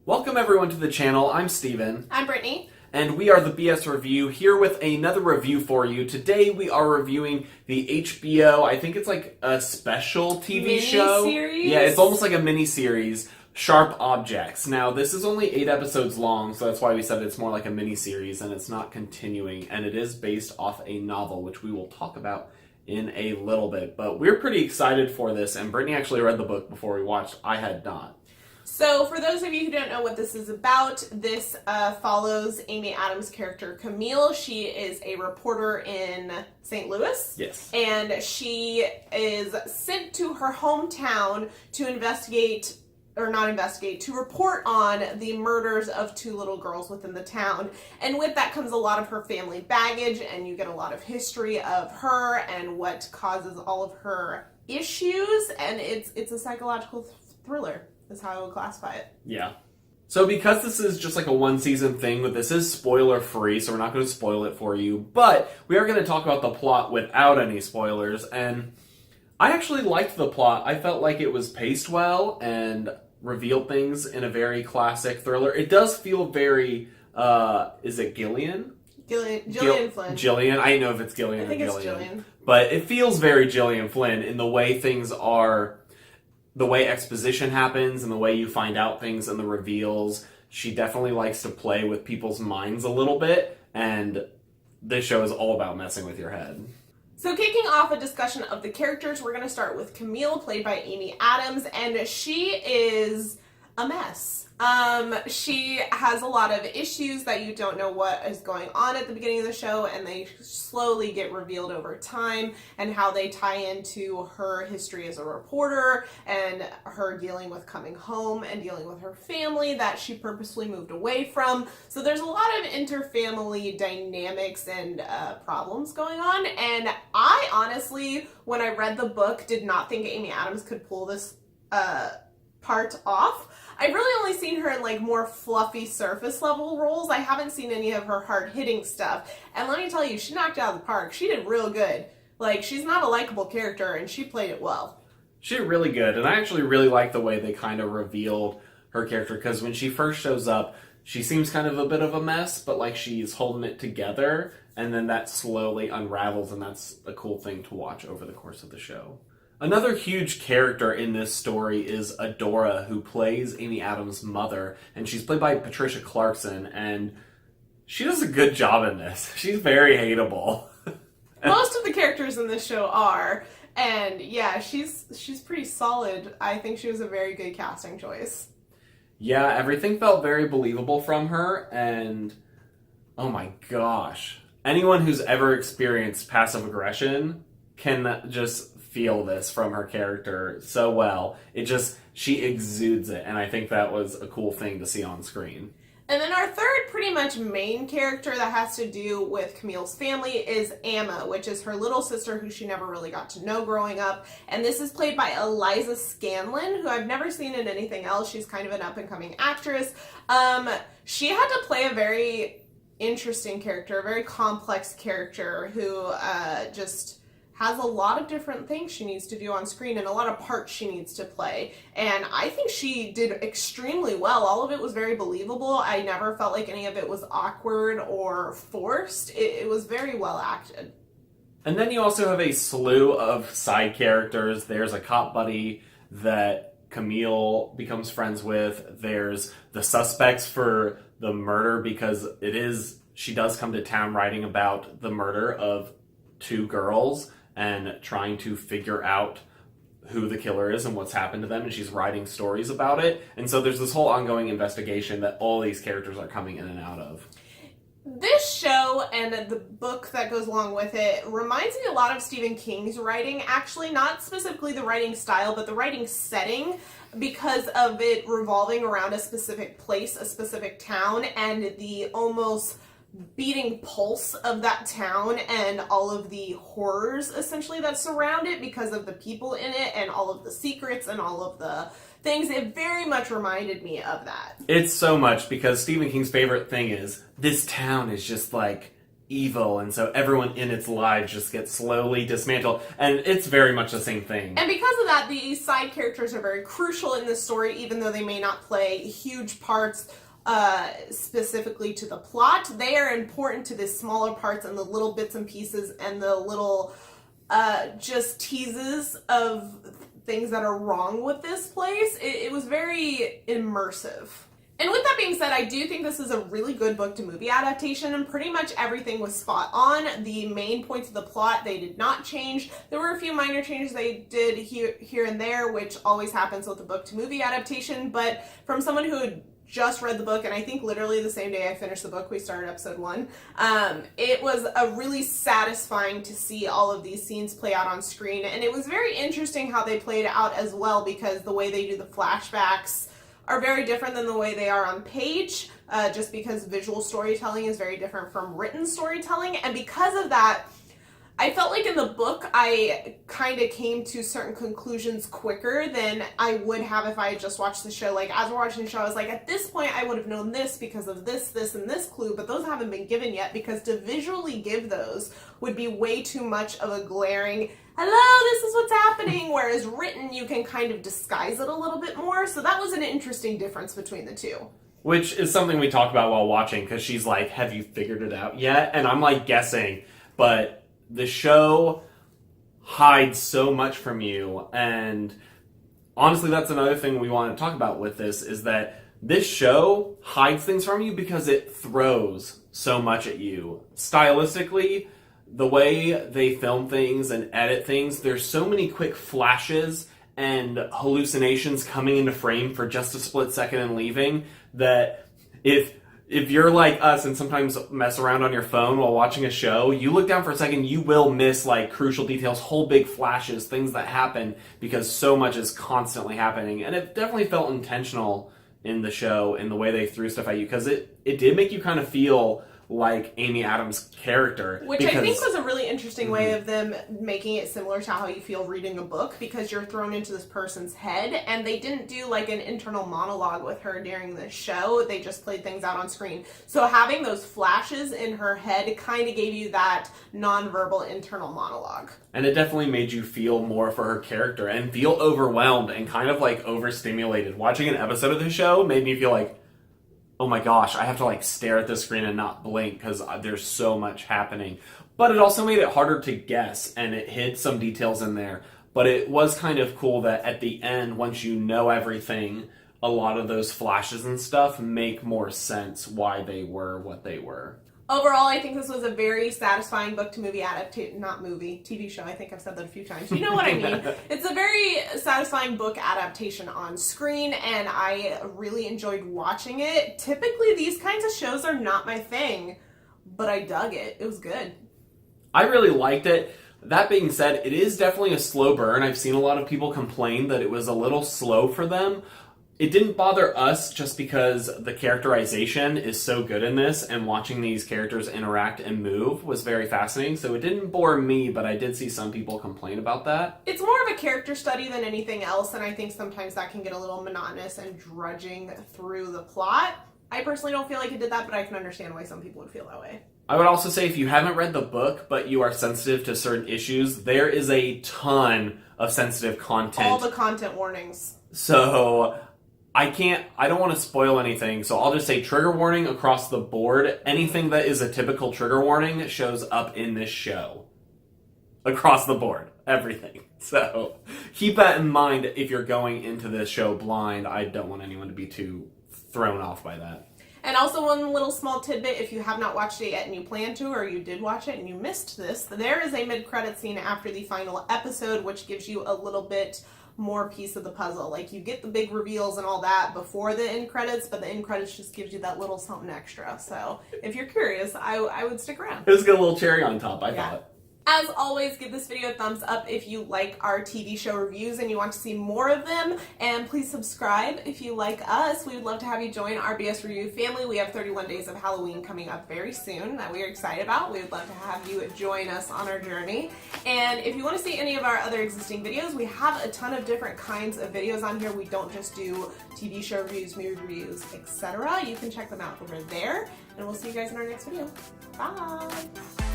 Welcome everyone to the channel. I'm Steven. I'm Brittany. And we are the BS Review, here with another review for you. Today we are reviewing the HBO, I think it's like a special TV show. Mini-series? Yeah, it's almost like a mini-series, Sharp Objects. Now, this is only 8 episodes long, so that's why we said it's more like a mini-series and it's not continuing. And it is based off a novel, which we will talk about in a little bit. But we're pretty excited for this, and Brittany actually read the book before we watched. I had not. So, for those of you who don't know what this is about, this follows Amy Adams' character Camille. She is a reporter in St. Louis. Yes. And she is sent to her hometown to to report on the murders of 2 little girls within the town. And with that comes a lot of her family baggage, and you get a lot of history of her and what causes all of her issues. And it's a psychological thriller. Is how I would classify it. Yeah. So because this is just like a 1-season thing, but this is spoiler free, so we're not going to spoil it for you, but we are going to talk about the plot without any spoilers, and I actually liked the plot. I felt like it was paced well and revealed things in a very classic thriller. It does feel very, is it Gillian? Gillian Flynn. Gillian. I don't know if it's Gillian I think or it's Gillian. Gillian. But it feels very Gillian Flynn in the way things are. The way exposition happens and the way you find out things and the reveals. She definitely likes to play with people's minds a little bit, and this show is all about messing with your head. So kicking off a discussion of the characters, we're going to start with Camille, played by Amy Adams, and she is a mess. She has a lot of issues that you don't know what is going on at the beginning of the show, and they slowly get revealed over time, and how they tie into her history as a reporter and her dealing with coming home and dealing with her family that she purposefully moved away from. So there's a lot of interfamily dynamics and problems going on, and I honestly, when I read the book, did not think Amy Adams could pull this part off. I've really only seen her in like more fluffy surface level roles. I haven't seen any of her hard hitting stuff. And let me tell you, she knocked it out of the park. She did real good. Like, she's not a likable character, and she played it well. She did really good, and I actually really like the way they kind of revealed her character, because when she first shows up, she seems kind of a bit of a mess, but like she's holding it together, and then that slowly unravels, and that's a cool thing to watch over the course of the show. Another huge character in this story is Adora, who plays Amy Adams' mother, and she's played by Patricia Clarkson, and she does a good job in this. She's very hateable. Most of the characters in this show are, and yeah, she's pretty solid. I think she was a very good casting choice. Yeah, everything felt very believable from her, and oh my gosh. Anyone who's ever experienced passive aggression can just feel this from her character so well. She exudes it, and I think that was a cool thing to see on screen. And then our third pretty much main character that has to do with Camille's family is Emma, which is her little sister who she never really got to know growing up. And this is played by Eliza Scanlon, who I've never seen in anything else. She's kind of an up-and-coming actress. She had to play a very interesting character, a very complex character who just has a lot of different things she needs to do on screen and a lot of parts she needs to play. And I think she did extremely well. All of it was very believable. I never felt like any of it was awkward or forced. It was very well acted. And then you also have a slew of side characters. There's a cop buddy that Camille becomes friends with. There's the suspects for the murder, because she does come to town writing about the murder of 2 girls and trying to figure out who the killer is and what's happened to them, and she's writing stories about it. And so there's this whole ongoing investigation that all these characters are coming in and out of. This show and the book that goes along with it reminds me a lot of Stephen King's writing, actually, not specifically the writing style, but the writing setting, because of it revolving around a specific place, a specific town, and the almost beating pulse of that town and all of the horrors essentially that surround it because of the people in it and all of the secrets and all of the things. It very much reminded me of that. It's so much, because Stephen King's favorite thing is this town is just like evil, and so everyone in its lives just gets slowly dismantled, and it's very much the same thing. And because of that, the side characters are very crucial in this story, even though they may not play huge parts specifically to the plot. They are important to the smaller parts and the little bits and pieces and the little just teases of things that are wrong with this place. It was very immersive. And with that being said, I do think this is a really good book to movie adaptation, and pretty much everything was spot on. The main points of the plot, they did not change. There were a few minor changes they did here and there, which always happens with a book to movie adaptation, but from someone who had just read the book, and I think literally the same day I finished the book, we started episode 1, it was a really satisfying to see all of these scenes play out on screen, and it was very interesting how they played out as well, because the way they do the flashbacks are very different than the way they are on page, just because visual storytelling is very different from written storytelling. And because of that, I felt like in the book I kind of came to certain conclusions quicker than I would have if I had just watched the show. Like, as we're watching the show, I was like, at this point I would have known this because of this, and this clue, but those haven't been given yet, because to visually give those would be way too much of a glaring, hello, this is what's happening, whereas written, you can kind of disguise it a little bit more. So that was an interesting difference between the two. Which is something we talk about while watching, because she's like, have you figured it out yet? And I'm like guessing, but the show hides so much from you, and honestly, that's another thing we want to talk about with this, is that this show hides things from you because it throws so much at you. Stylistically, the way they film things and edit things, there's so many quick flashes and hallucinations coming into frame for just a split second and leaving, that if you're like us and sometimes mess around on your phone while watching a show, you look down for a second, you will miss like crucial details, whole big flashes, things that happen, because so much is constantly happening. And it definitely felt intentional in the show, in the way they threw stuff at you, because it did make you kind of feel like Amy Adams' character. Which I think was a really interesting way of them making it similar to how you feel reading a book, because you're thrown into this person's head, and they didn't do like an internal monologue with her during the show. They just played things out on screen. So having those flashes in her head kind of gave you that nonverbal internal monologue. And it definitely made you feel more for her character and feel overwhelmed and kind of like overstimulated. Watching an episode of the show made me feel like, oh my gosh, I have to like stare at the screen and not blink because there's so much happening. But it also made it harder to guess, and it hid some details in there. But it was kind of cool that at the end, once you know everything, a lot of those flashes and stuff make more sense why they were what they were. Overall, I think this was a very satisfying book to movie adaptation, not movie, TV show. I think I've said that a few times. You know what I mean. It's a very satisfying book adaptation on screen, and I really enjoyed watching it. Typically, these kinds of shows are not my thing, but I dug it. It was good. I really liked it. That being said, it is definitely a slow burn. I've seen a lot of people complain that it was a little slow for them. It didn't bother us just because the characterization is so good in this, and watching these characters interact and move was very fascinating. So it didn't bore me, but I did see some people complain about that. It's more of a character study than anything else, and I think sometimes that can get a little monotonous and drudging through the plot. I personally don't feel like it did that, but I can understand why some people would feel that way. I would also say, if you haven't read the book, but you are sensitive to certain issues, there is a ton of sensitive content. All the content warnings. So I don't want to spoil anything, so I'll just say trigger warning across the board. Anything that is a typical trigger warning shows up in this show. Across the board. Everything. So keep that in mind if you're going into this show blind. I don't want anyone to be too thrown off by that. And also one little small tidbit, if you have not watched it yet and you plan to, or you did watch it and you missed this, there is a mid-credit scene after the final episode, which gives you a little bit more piece of the puzzle. Like, you get the big reveals and all that before the end credits, but the end credits just gives you that little something extra. So if you're curious, I would stick around. It was a good little cherry on top, I thought. As always, give this video a thumbs up if you like our TV show reviews and you want to see more of them. And please subscribe if you like us. We would love to have you join our BS Review family. We have 31 Days of Halloween coming up very soon that we are excited about. We would love to have you join us on our journey. And if you want to see any of our other existing videos, we have a ton of different kinds of videos on here. We don't just do TV show reviews, movie reviews, etc. You can check them out over there. And we'll see you guys in our next video. Bye!